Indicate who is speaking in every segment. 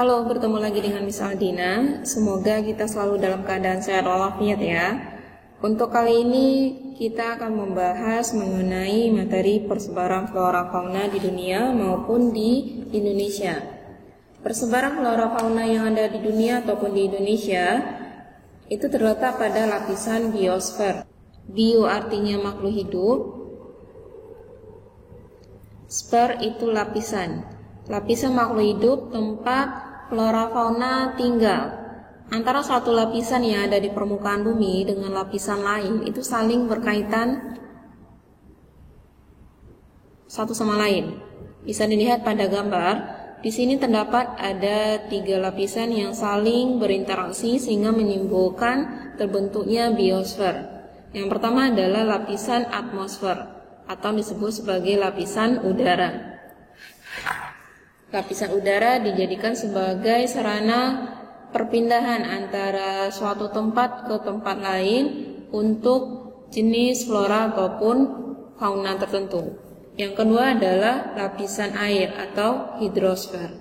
Speaker 1: Halo, bertemu lagi dengan Miss Aldina. Semoga kita selalu dalam keadaan sehat walafiat ya. Untuk kali ini kita akan membahas mengenai materi persebaran flora fauna di dunia maupun di Indonesia. Persebaran flora fauna yang ada di dunia ataupun di Indonesia itu terletak pada lapisan biosfer. Bio artinya makhluk hidup, sfer itu lapisan. Lapisan makhluk hidup tempat flora fauna tinggal. Antara suatu lapisan yang ada di permukaan bumi dengan lapisan lain itu saling berkaitan satu sama lain. Bisa dilihat pada gambar. Di sini terdapat ada 3 lapisan yang saling berinteraksi sehingga menimbulkan terbentuknya biosfer. Yang pertama adalah lapisan atmosfer atau disebut sebagai lapisan udara. Lapisan udara dijadikan sebagai sarana perpindahan antara suatu tempat ke tempat lain untuk jenis flora ataupun fauna tertentu. Yang kedua adalah lapisan air atau hidrosfer.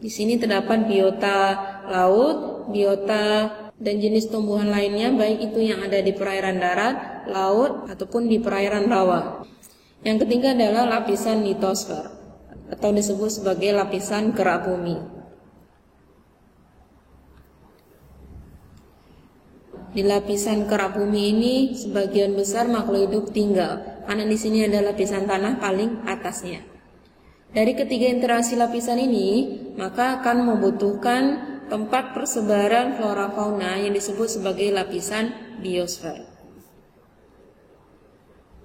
Speaker 1: Di sini terdapat biota laut, biota dan jenis tumbuhan lainnya, baik itu yang ada di perairan darat, laut ataupun di perairan rawa. Yang ketiga adalah lapisan litosfer atau disebut sebagai lapisan kerak bumi. Di lapisan kerak bumi ini sebagian besar makhluk hidup tinggal, karena di sini ada lapisan tanah paling atasnya. Dari ketiga interaksi lapisan ini, maka akan membutuhkan tempat persebaran flora fauna yang disebut sebagai lapisan biosfer.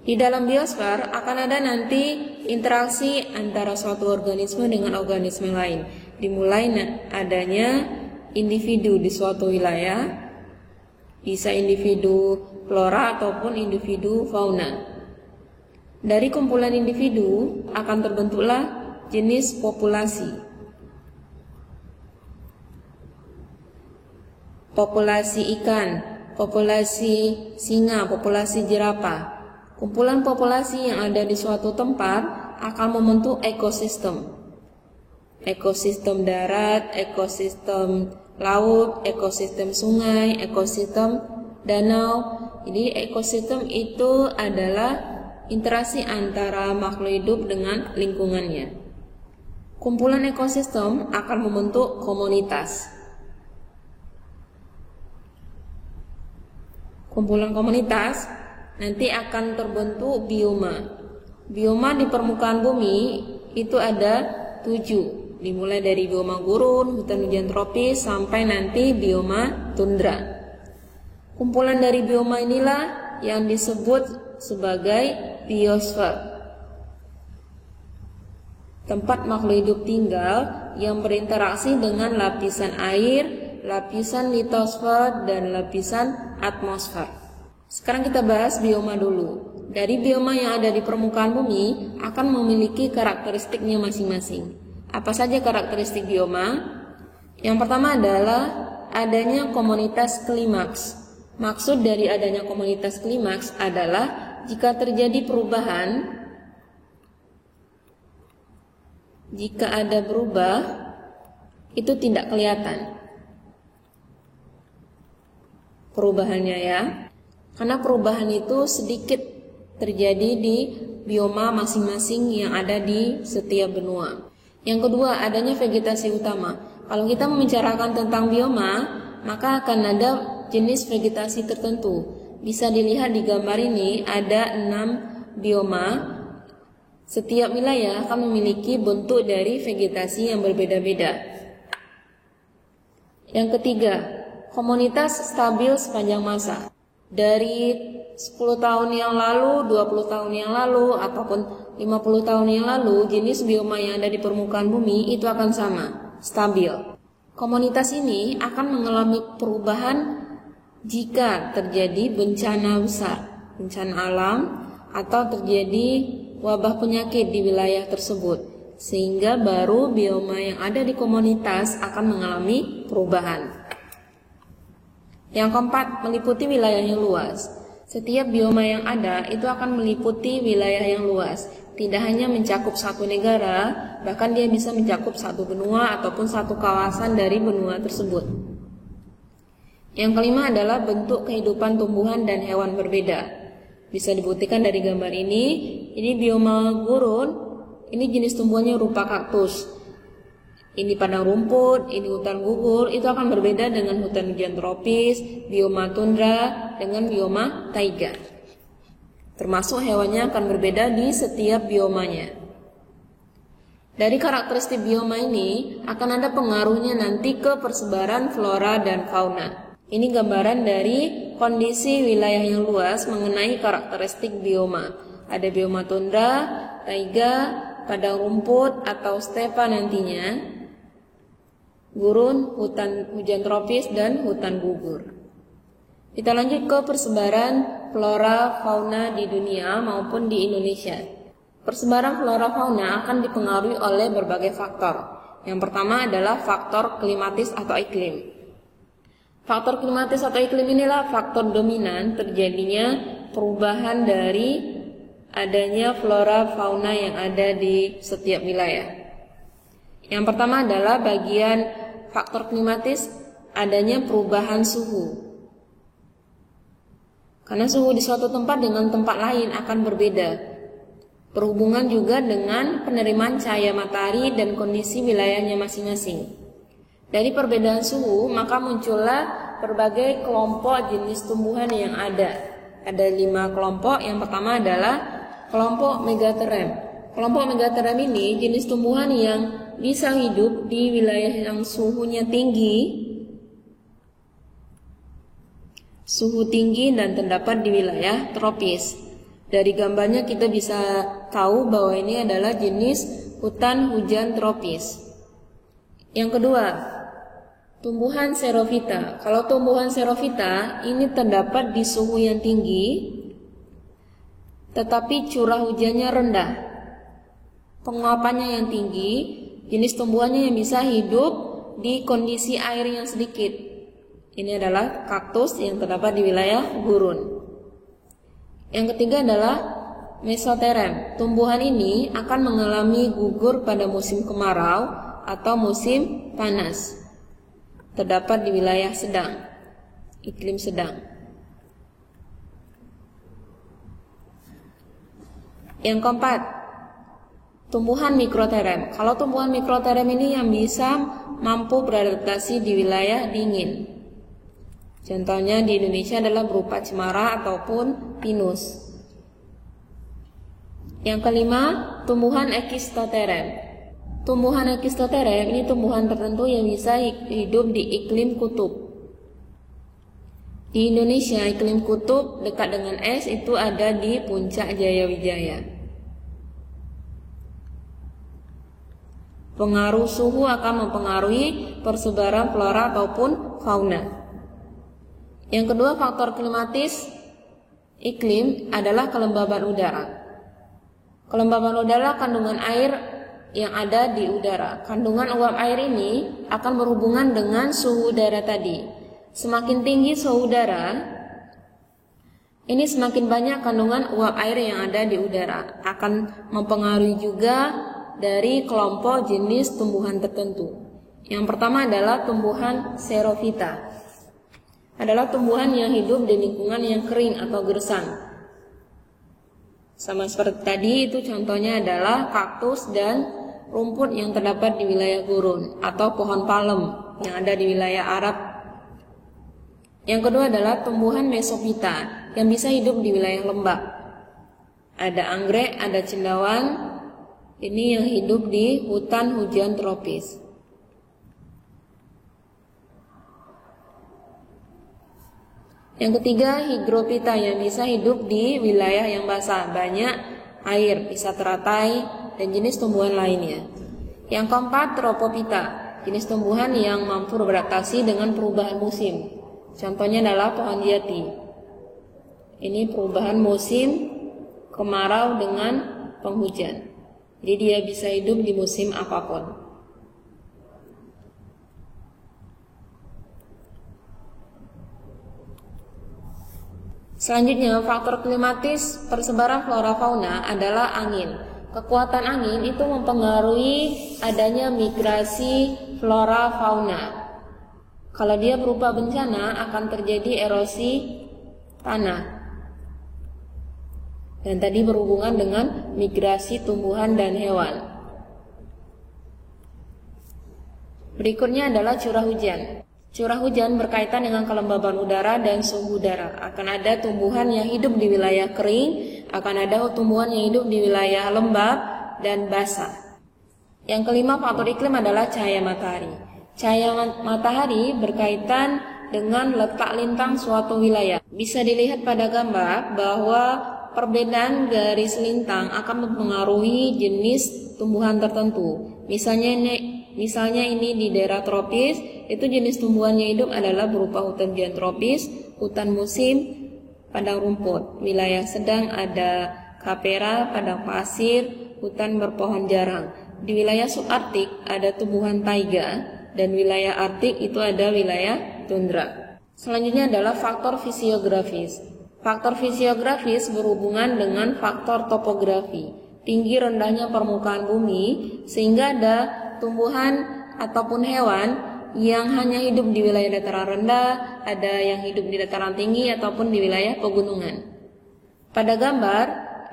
Speaker 1: Di dalam biosfer akan ada nanti interaksi antara suatu organisme dengan organisme lain. Dimulai adanya individu di suatu wilayah, bisa individu flora ataupun individu fauna. Dari kumpulan individu akan terbentuklah jenis populasi. Populasi ikan, populasi singa, populasi jerapah. Kumpulan populasi yang ada di suatu tempat akan membentuk ekosistem. Ekosistem darat, ekosistem laut, ekosistem sungai, ekosistem danau. Jadi ekosistem itu adalah interaksi antara makhluk hidup dengan lingkungannya. Kumpulan ekosistem akan membentuk komunitas. Kumpulan komunitas nanti akan terbentuk bioma. Bioma di permukaan bumi itu ada 7. Dimulai dari bioma gurun, hutan hujan tropis, sampai nanti bioma tundra. Kumpulan dari bioma inilah yang disebut sebagai biosfer. Tempat makhluk hidup tinggal yang berinteraksi dengan lapisan air, lapisan litosfer, dan lapisan atmosfer. Sekarang kita bahas bioma dulu. Dari bioma yang ada di permukaan bumi akan memiliki karakteristiknya masing-masing. Apa saja karakteristik bioma? Yang pertama adalah adanya komunitas klimaks. Maksud dari adanya komunitas klimaks adalah jika terjadi perubahan, jika ada berubah, itu tidak kelihatan perubahannya ya. Karena perubahan itu sedikit terjadi di bioma masing-masing yang ada di setiap benua. Yang kedua, adanya vegetasi utama. Kalau kita membicarakan tentang bioma, maka akan ada jenis vegetasi tertentu. Bisa dilihat di gambar ini ada 6 bioma. Setiap wilayah akan memiliki bentuk dari vegetasi yang berbeda-beda. Yang ketiga, komunitas stabil sepanjang masa. Dari 10 tahun yang lalu, 20 tahun yang lalu, ataupun 50 tahun yang lalu, jenis bioma yang ada di permukaan bumi itu akan sama, stabil. Komunitas ini akan mengalami perubahan jika terjadi bencana besar, bencana alam, atau terjadi wabah penyakit di wilayah tersebut, sehingga baru bioma yang ada di komunitas akan mengalami perubahan. Yang keempat, meliputi wilayah yang luas. Setiap bioma yang ada itu akan meliputi wilayah yang luas. tidak hanya mencakup satu negara, bahkan dia bisa mencakup satu benua ataupun satu kawasan dari benua tersebut. Yang kelima adalah bentuk kehidupan tumbuhan dan hewan berbeda. Bisa dibuktikan dari gambar ini bioma gurun, ini jenis tumbuhannya rupa kaktus. Ini padang rumput, ini hutan gugur, itu akan berbeda dengan hutan hujan tropis, bioma tundra, dengan bioma taiga. Termasuk hewannya akan berbeda di setiap biomanya. Dari karakteristik bioma ini akan ada pengaruhnya nanti ke persebaran flora dan fauna. Ini gambaran dari kondisi wilayah yang luas mengenai karakteristik bioma. Ada bioma tundra, taiga, padang rumput atau stepa nantinya, gurun, hutan hujan tropis, dan hutan gugur. Kita lanjut ke persebaran flora fauna di dunia maupun di Indonesia. Persebaran flora fauna akan dipengaruhi oleh berbagai faktor. Yang pertama adalah faktor klimatis atau iklim. Faktor klimatis atau iklim inilah faktor dominan terjadinya perubahan dari adanya flora fauna yang ada di setiap wilayah. Yang pertama adalah bagian faktor klimatis, adanya perubahan suhu. Karena suhu di suatu tempat dengan tempat lain akan berbeda. Berhubungan juga dengan penerimaan cahaya matahari dan kondisi wilayahnya masing-masing. Dari perbedaan suhu, maka muncullah berbagai kelompok jenis tumbuhan yang ada. Ada 5 kelompok. Yang pertama adalah kelompok megaterem. Kelompok megaterem ini jenis tumbuhan yang bisa hidup di wilayah yang suhu tinggi dan terdapat di wilayah tropis. Dari gambarnya kita bisa tahu bahwa ini adalah jenis hutan hujan tropis. Yang kedua, tumbuhan xerophyta. Kalau tumbuhan xerophyta ini terdapat di suhu yang tinggi, tetapi curah hujannya rendah. Penguapannya yang tinggi, jenis tumbuhannya yang bisa hidup di kondisi air yang sedikit. Ini adalah kaktus yang terdapat di wilayah gurun. Yang ketiga adalah mesoterem. Tumbuhan ini akan mengalami gugur pada musim kemarau atau musim panas. Terdapat di wilayah sedang, iklim sedang. Yang keempat, tumbuhan mikroterem. Kalau tumbuhan mikroterem ini yang bisa mampu beradaptasi di wilayah dingin. Contohnya di Indonesia adalah berupa cemara ataupun pinus. Yang kelima, tumbuhan ekistoterem. Tumbuhan ekistoterem ini tumbuhan tertentu yang bisa hidup di iklim kutub. Di Indonesia, iklim kutub dekat dengan es itu ada di Puncak Jayawijaya. Pengaruh suhu akan mempengaruhi persebaran flora ataupun fauna. Yang kedua, faktor klimatis iklim adalah kelembaban udara. Kelembaban udara kandungan air yang ada di udara. Kandungan uap air ini akan berhubungan dengan suhu udara tadi. Semakin tinggi suhu udara, ini semakin banyak kandungan uap air yang ada di udara. Akan mempengaruhi juga dari kelompok jenis tumbuhan tertentu. Yang pertama adalah tumbuhan xerophyta. Adalah tumbuhan yang hidup di lingkungan yang kering atau gersang. Sama seperti tadi, itu contohnya adalah kaktus dan rumput yang terdapat di wilayah gurun atau pohon palem yang ada di wilayah Arab. Yang kedua adalah tumbuhan mesophyta yang bisa hidup di wilayah lembab. Ada anggrek, ada cendawan. Ini yang hidup di hutan hujan tropis. Yang ketiga, higrophyta yang bisa hidup di wilayah yang basah, banyak air, bisa teratai, dan jenis tumbuhan lainnya. Yang keempat, tropophyta, jenis tumbuhan yang mampu beradaptasi dengan perubahan musim. Contohnya adalah pohon jati. Ini perubahan musim kemarau dengan penghujan. Jadi dia bisa hidup di musim apapun. Selanjutnya, faktor klimatis persebaran flora fauna adalah angin. Kekuatan angin itu mempengaruhi adanya migrasi flora fauna. Kalau dia berupa bencana akan terjadi erosi tanah. Dan tadi berhubungan dengan migrasi tumbuhan dan hewan. Berikutnya adalah curah hujan. Curah hujan berkaitan dengan kelembaban udara dan suhu udara. Akan ada tumbuhan yang hidup di wilayah kering, akan ada tumbuhan yang hidup di wilayah lembab dan basah. Yang kelima, faktor iklim adalah cahaya matahari. Cahaya matahari berkaitan dengan letak lintang suatu wilayah. Bisa dilihat pada gambar bahwa perbedaan garis lintang akan mempengaruhi jenis tumbuhan tertentu. Misalnya ini di daerah tropis, itu jenis tumbuhan yang hidup adalah berupa hutan hujan tropis, hutan musim, padang rumput. Wilayah sedang ada kapera, padang pasir, hutan berpohon jarang. Di wilayah subarktik ada tumbuhan taiga, dan wilayah arktik itu ada wilayah tundra. Selanjutnya adalah faktor fisiografis. Faktor fisiografis berhubungan dengan faktor topografi, tinggi rendahnya permukaan bumi, sehingga ada tumbuhan ataupun hewan yang hanya hidup di wilayah dataran rendah, ada yang hidup di dataran tinggi ataupun di wilayah pegunungan. Pada gambar,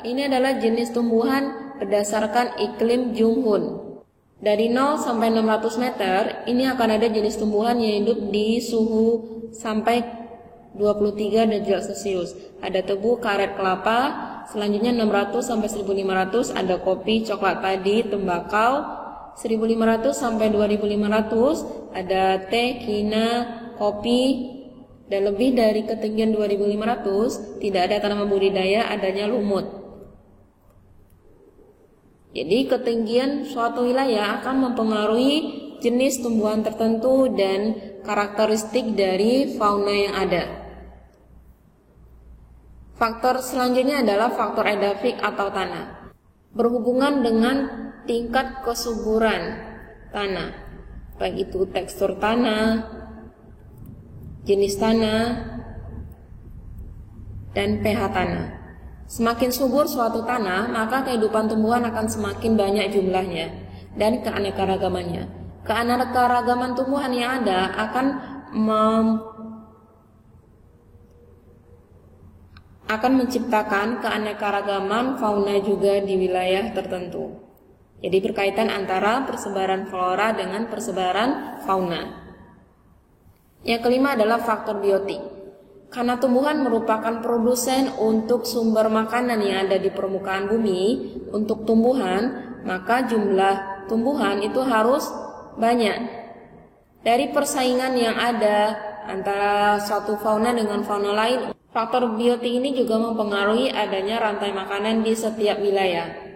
Speaker 1: ini adalah jenis tumbuhan berdasarkan iklim Junghun. Dari 0 sampai 600 meter, ini akan ada jenis tumbuhan yang hidup di suhu sampai 23 derajat Celcius. Ada tebu, karet, kelapa. Selanjutnya 600 sampai 1500 ada kopi, coklat padi, tembakau. 1500 sampai 2500 ada teh, kina, kopi, dan lebih dari ketinggian 2500 tidak ada tanaman budidaya, adanya lumut. Jadi ketinggian suatu wilayah akan mempengaruhi jenis tumbuhan tertentu dan karakteristik dari fauna yang ada. Faktor selanjutnya adalah faktor edafik atau tanah. Berhubungan dengan tingkat kesuburan tanah, baik itu tekstur tanah, jenis tanah, dan pH tanah. Semakin subur suatu tanah, maka kehidupan tumbuhan akan semakin banyak jumlahnya dan keanekaragamannya. Keanekaragaman tumbuhan yang ada akan menciptakan keanekaragaman fauna juga di wilayah tertentu. Jadi berkaitan antara persebaran flora dengan persebaran fauna. Yang kelima adalah faktor biotik. Karena tumbuhan merupakan produsen untuk sumber makanan yang ada di permukaan bumi untuk tumbuhan, maka jumlah tumbuhan itu harus banyak. Dari persaingan yang ada antara suatu fauna dengan fauna lain, faktor biotik ini juga mempengaruhi adanya rantai makanan di setiap wilayah.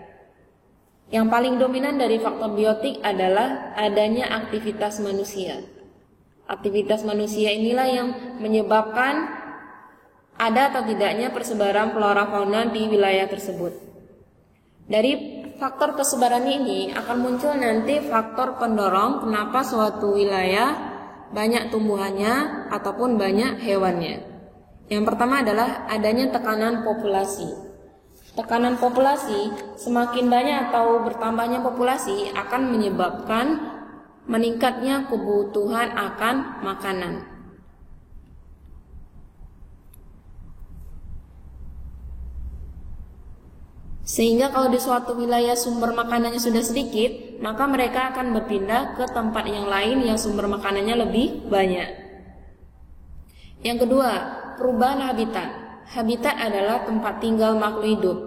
Speaker 1: Yang paling dominan dari faktor biotik adalah adanya aktivitas manusia. Aktivitas manusia inilah yang menyebabkan ada atau tidaknya persebaran flora fauna di wilayah tersebut. Dari faktor persebaran ini akan muncul nanti faktor pendorong kenapa suatu wilayah banyak tumbuhannya ataupun banyak hewannya. Yang pertama adalah adanya tekanan populasi. Tekanan populasi, semakin banyak atau bertambahnya populasi akan menyebabkan meningkatnya kebutuhan akan makanan. Sehingga kalau di suatu wilayah sumber makanannya sudah sedikit, maka mereka akan berpindah ke tempat yang lain yang sumber makanannya lebih banyak. Yang kedua, perubahan habitat. Habitat adalah tempat tinggal makhluk hidup.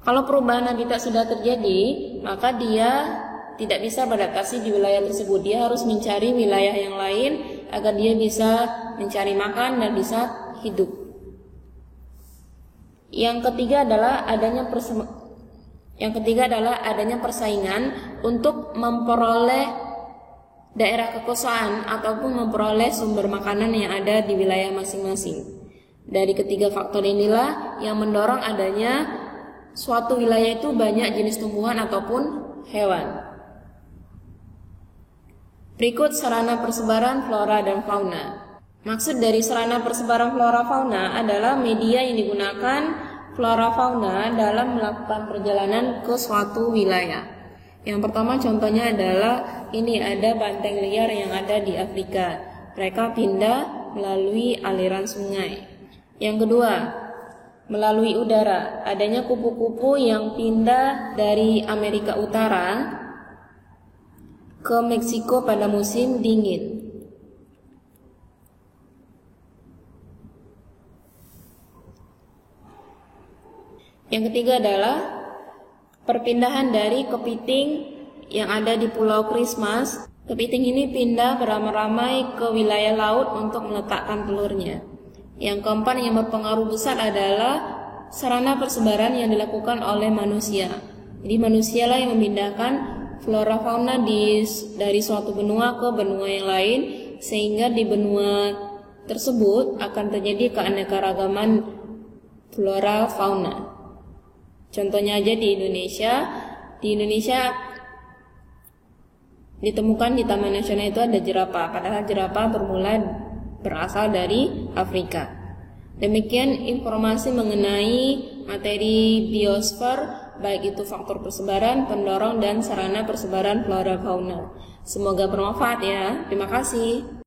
Speaker 1: Kalau perubahan habitat sudah terjadi, maka dia tidak bisa beradaptasi di wilayah tersebut. Dia harus mencari wilayah yang lain agar dia bisa mencari makan dan bisa hidup. Yang ketiga adalah adanya persaingan untuk memperoleh daerah kekuasaan ataupun memperoleh sumber makanan yang ada di wilayah masing-masing. Dari ketiga faktor inilah yang mendorong adanya suatu wilayah itu banyak jenis tumbuhan ataupun hewan. Berikut sarana persebaran flora dan fauna. Maksud dari sarana persebaran flora fauna adalah media yang digunakan flora fauna dalam melakukan perjalanan ke suatu wilayah. Yang pertama contohnya adalah ini ada banteng liar yang ada di Afrika. Mereka pindah melalui aliran sungai. Yang kedua, melalui udara. Adanya kupu-kupu yang pindah dari Amerika Utara ke Meksiko pada musim dingin. Yang ketiga adalah perpindahan dari kepiting yang ada di Pulau Christmas. Kepiting ini pindah beramai-ramai ke wilayah laut untuk meletakkan telurnya. Yang keempat yang berpengaruh besar adalah sarana persebaran yang dilakukan oleh manusia. Jadi manusialah yang memindahkan flora fauna dari suatu benua ke benua yang lain, sehingga di benua tersebut akan terjadi keanekaragaman flora fauna. Contohnya aja di Indonesia ditemukan di Taman Nasional itu ada jerapah, padahal jerapah berasal dari Afrika. Demikian informasi mengenai materi biosfer, baik itu faktor persebaran, pendorong, dan sarana persebaran flora fauna. Semoga bermanfaat ya. Terima kasih.